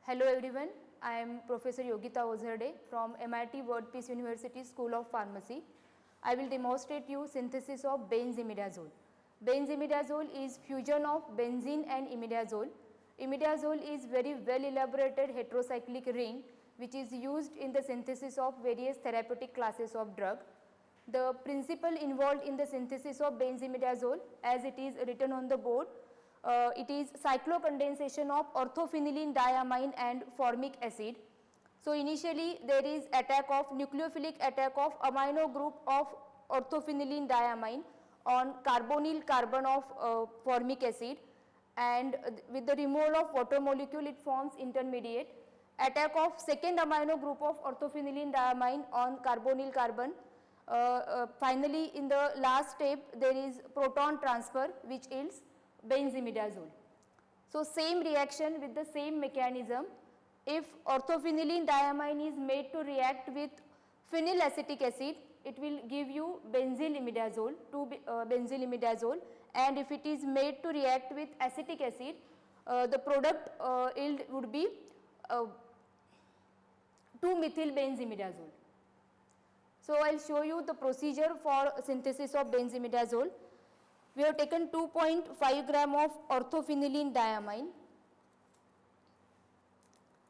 Hello everyone, I am Professor Yogita Ozherde from MIT World Peace University School of Pharmacy. I will demonstrate you synthesis of benzimidazole. Benzimidazole is fusion of benzene and imidazole. Imidazole is very well elaborated heterocyclic ring which is used in the synthesis of various therapeutic classes of drug. The principle involved in the synthesis of benzimidazole, as it is written on the board, it is cyclocondensation of orthophenylene diamine and formic acid. So initially there is attack of nucleophilic attack of amino group of orthophenylene diamine on carbonyl carbon of formic acid, and with the removal of water molecule it forms intermediate. Attack of second amino group of orthophenylene diamine on carbonyl carbon. Finally in the last step there is proton transfer which yields benzimidazole. So same reaction with the same mechanism. If orthophenylene diamine is made to react with phenylacetic acid, it will give you benzyl imidazole, 2-benzyl imidazole, and if it is made to react with acetic acid, the product yield would be 2-methyl benzimidazole. So I will show you the procedure for synthesis of benzimidazole. We have taken 2.5 gram of orthophenylene diamine.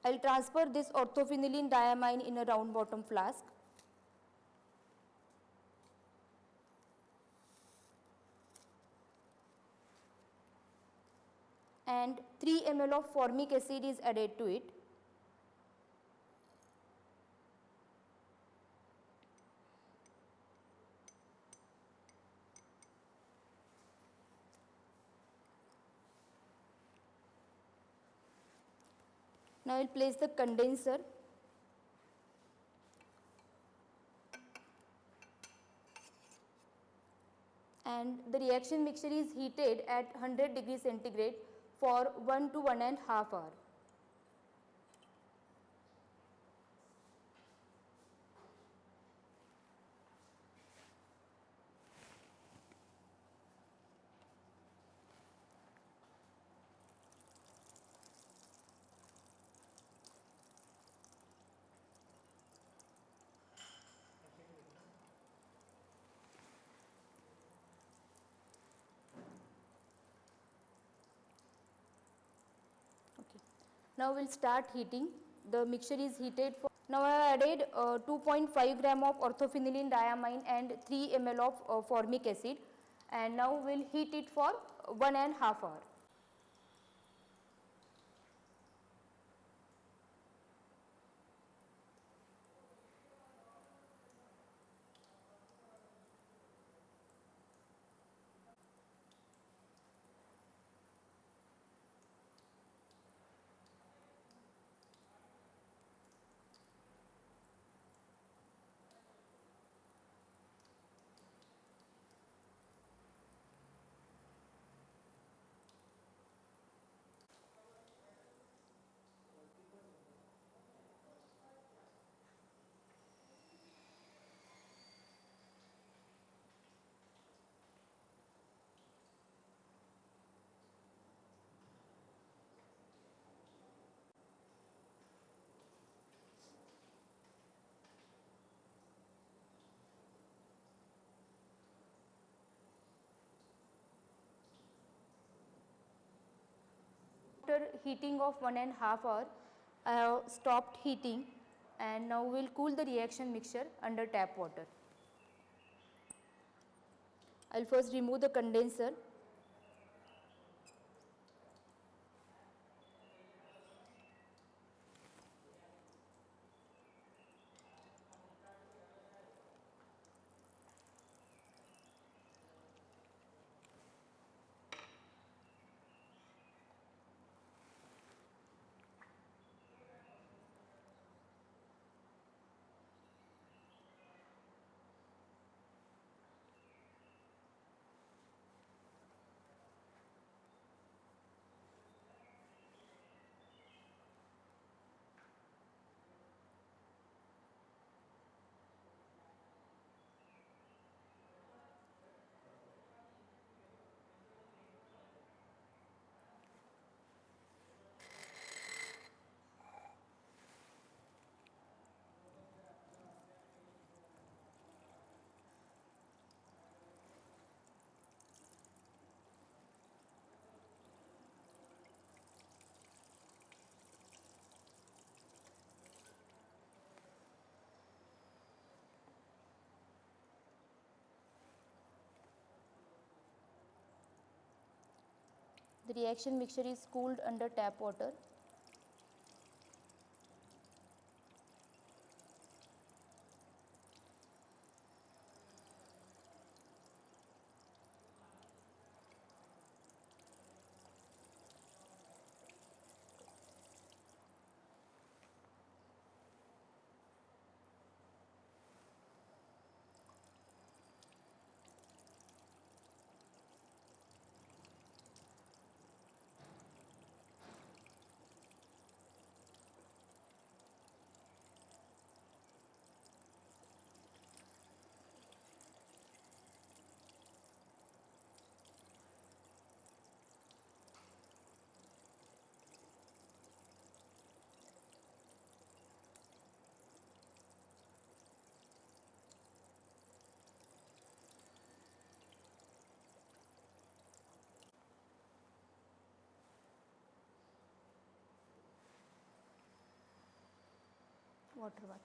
I will transfer this orthophenylene diamine in a round bottom flask. And 3 ml of formic acid is added to it. Now I will place the condenser. And the reaction mixture is heated at 100 degrees centigrade for 1 to 1.5 hours. Okay. Now we will start heating. The mixture is heated for. Now I have added 2.5 gram of orthophenylene diamine and 3 ml of formic acid, and now we will heat it for 1.5 hours. After heating of 1.5 hours, I have stopped heating, and now we will cool the reaction mixture under tap water. I will first remove the condenser. The reaction mixture is cooled under tap water. Water bath.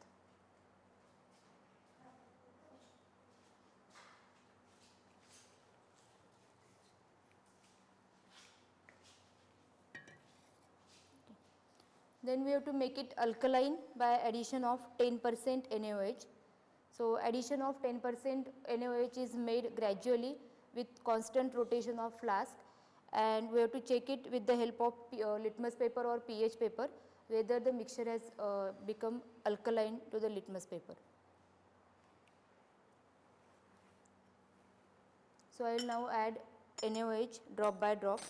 Then we have to make it alkaline by addition of 10% NaOH. So addition of 10% NaOH is made gradually with constant rotation of flask, and we have to check it with the help of litmus paper or pH paper whether the mixture has become alkaline to the litmus paper. So I will now add NaOH drop by drop.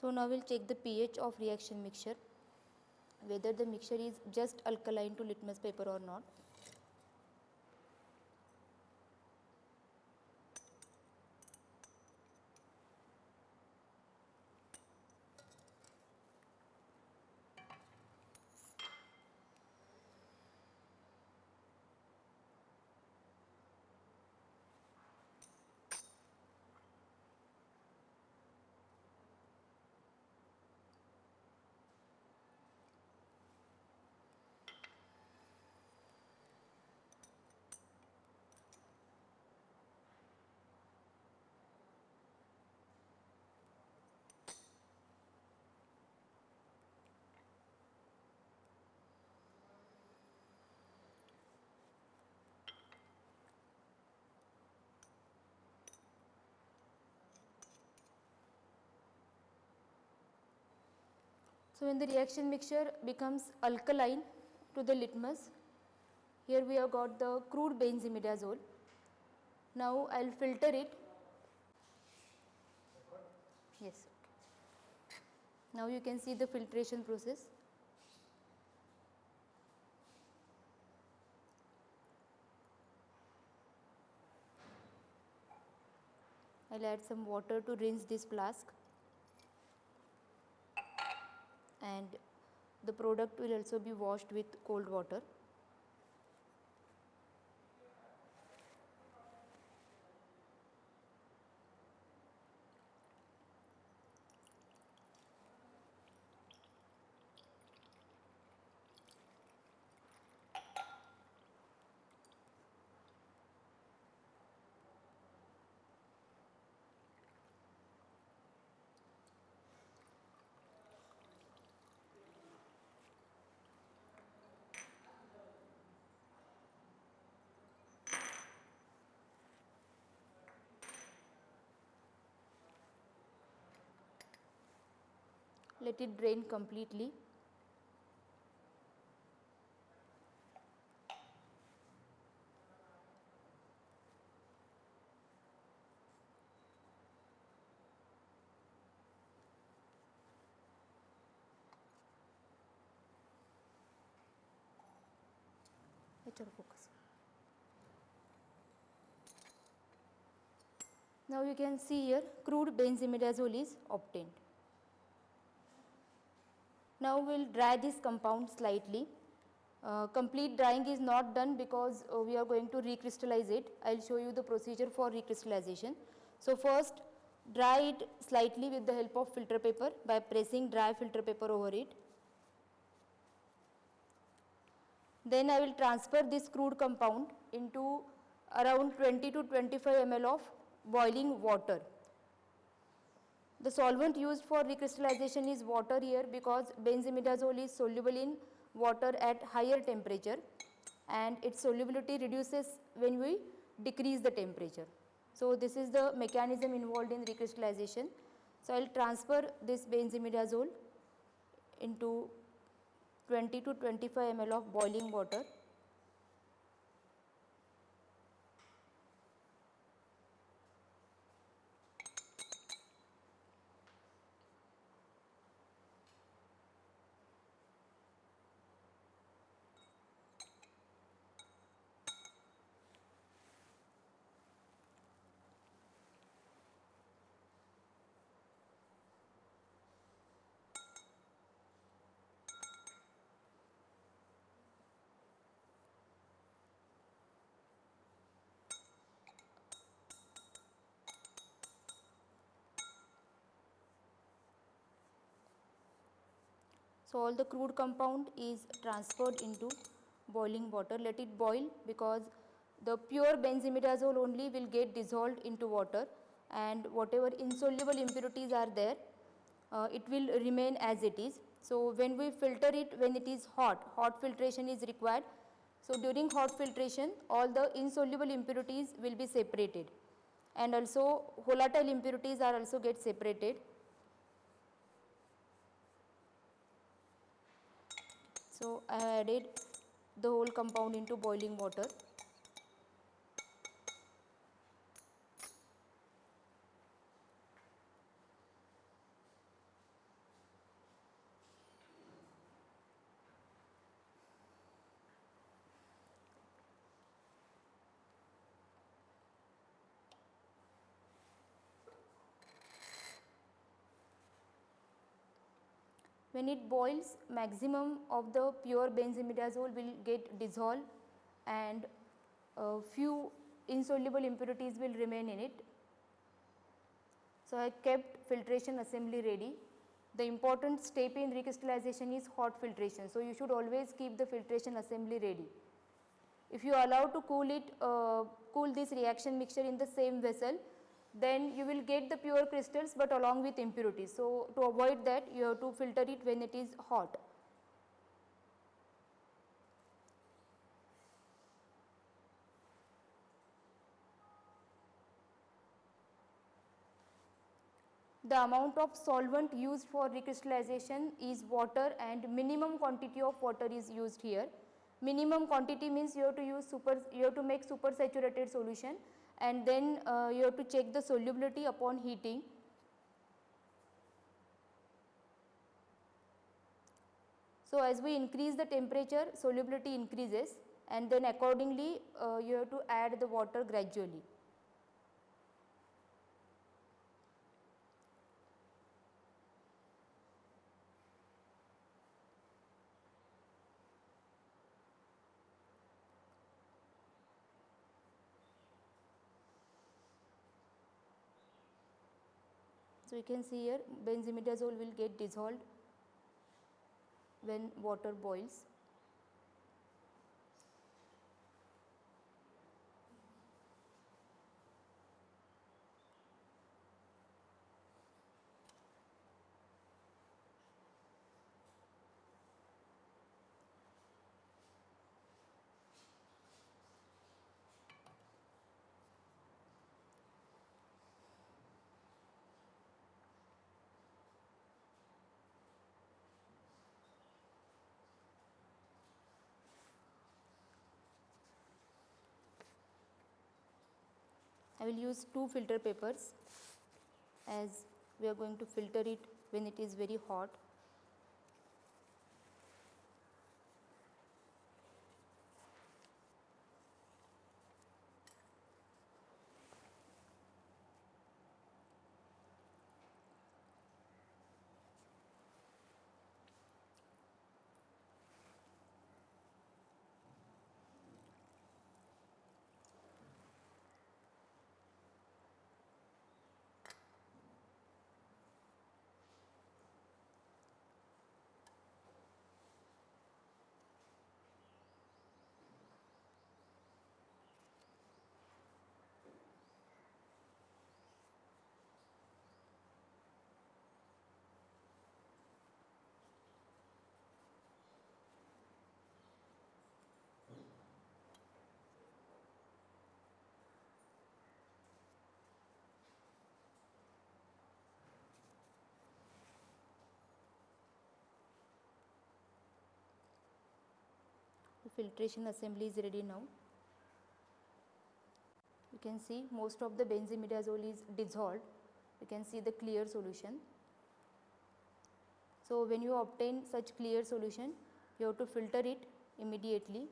So now we will check the pH of reaction mixture, whether the mixture is just alkaline to litmus paper or not. So when the reaction mixture becomes alkaline to the litmus, here we have got the crude benzimidazole. Now I will filter it. Yes. Now you can see the filtration process. I will add some water to rinse this flask, and the product will also be washed with cold water. Let it drain completely. Focus. Now you can see here crude benzimidazole is obtained. Now we will dry this compound slightly. Complete drying is not done because we are going to recrystallize it. I will show you the procedure for recrystallization. So, first dry it slightly with the help of filter paper by pressing dry filter paper over it. Then I will transfer this crude compound into around 20 to 25 ml of boiling water. The solvent used for recrystallization is water here because benzimidazole is soluble in water at higher temperature and its solubility reduces when we decrease the temperature. So, this is the mechanism involved in recrystallization. So, I will transfer this benzimidazole into 20 to 25 ml of boiling water. So, all the crude compound is transferred into boiling water. Let it boil because the pure benzimidazole only will get dissolved into water and whatever insoluble impurities are there, it will remain as it is. So, when we filter it when it is hot, hot filtration is required. So, during hot filtration all the insoluble impurities will be separated and also volatile impurities are also get separated. So, I have added the whole compound into boiling water. When it boils, maximum of the pure benzimidazole will get dissolved and few insoluble impurities will remain in it. So, I kept filtration assembly ready. The important step in recrystallization is hot filtration. So, you should always keep the filtration assembly ready. If you allow to cool this reaction mixture in the same vessel, then you will get the pure crystals but along with impurities. So, to avoid that you have to filter it when it is hot. The amount of solvent used for recrystallization is water and minimum quantity of water is used here. Minimum quantity means you have to make supersaturated solution and then you have to check the solubility upon heating. So, as we increase the temperature solubility increases and then accordingly you have to add the water gradually. So, you can see here benzimidazole will get dissolved when water boils. I will use 2 filter papers as we are going to filter it when it is very hot. The filtration assembly is ready now. You can see most of the benzimidazole is dissolved. You can see the clear solution. So when you obtain such clear solution, you have to filter it immediately.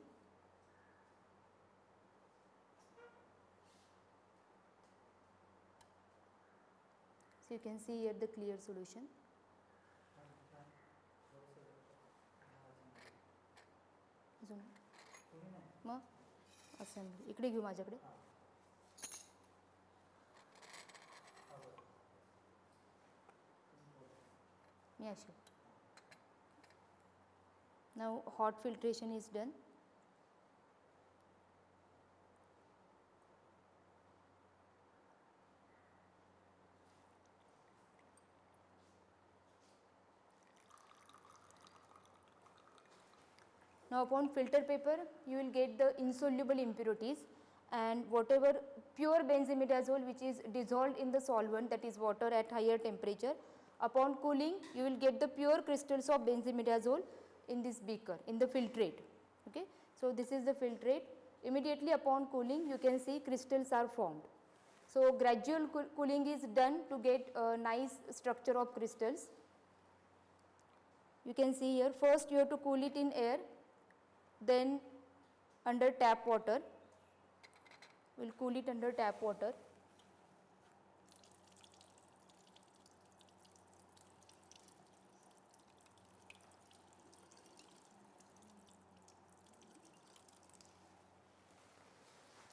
So you can see here the clear solution. Mug assembly इकडे घेऊ माझ्याकडे. मी अशी. Now hot filtration is done. Now upon filter paper you will get the insoluble impurities, and whatever pure benzimidazole which is dissolved in the solvent, that is water at higher temperature, upon cooling you will get the pure crystals of benzimidazole in this beaker, in the filtrate. Okay. So this is the filtrate. Immediately upon cooling you can see crystals are formed. So gradual cooling is done to get a nice structure of crystals. You can see here, first you have to cool it in air, then under tap water. We will cool it under tap water.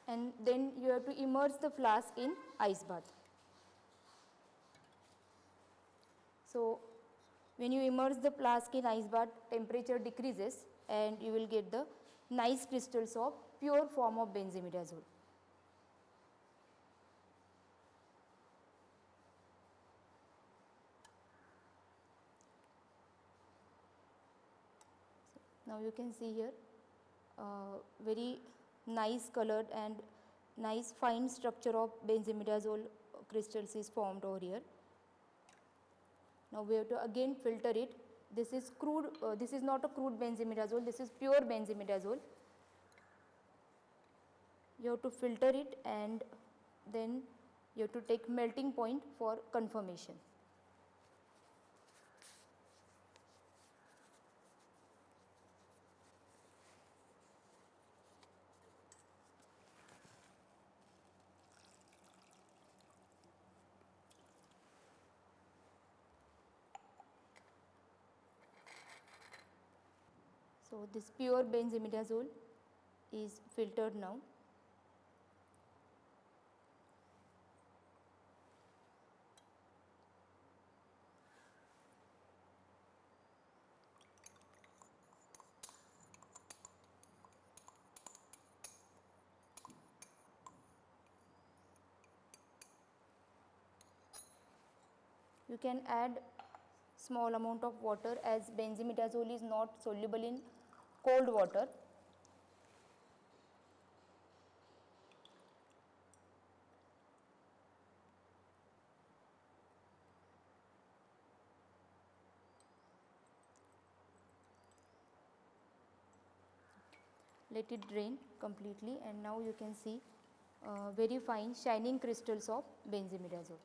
And then you have to immerse the flask in ice bath. So when you immerse the flask in ice bath, temperature decreases and you will get the nice crystals of pure form of benzimidazole. Now you can see here very nice colored and nice fine structure of benzimidazole crystals is formed over here. Now we have to again filter it. This is crude, this is not a crude benzimidazole, this is pure benzimidazole. You have to filter it and then you have to take melting point for confirmation. So this pure benzimidazole is filtered now. You can add small amount of water as benzimidazole is not soluble in cold water. Let it drain completely, and now you can see very fine shining crystals of benzimidazole.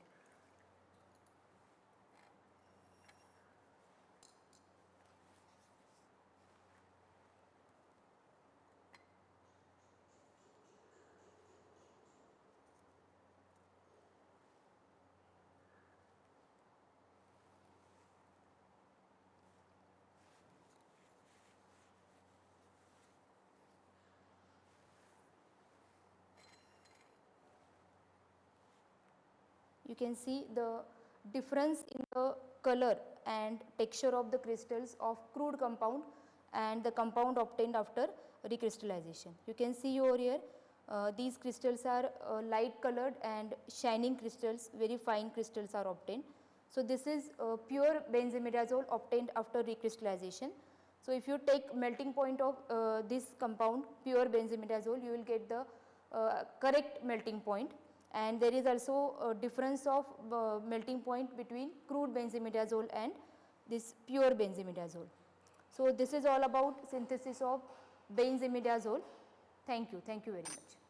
You can see the difference in the color and texture of the crystals of crude compound and the compound obtained after recrystallization. You can see over here these crystals are light colored and shining crystals, very fine crystals are obtained. So, this is pure benzimidazole obtained after recrystallization. So, if you take melting point of this compound pure benzimidazole, you will get the correct melting point, and there is also a difference of melting point between crude benzimidazole and this pure benzimidazole. So, this is all about synthesis of benzimidazole. Thank you very much.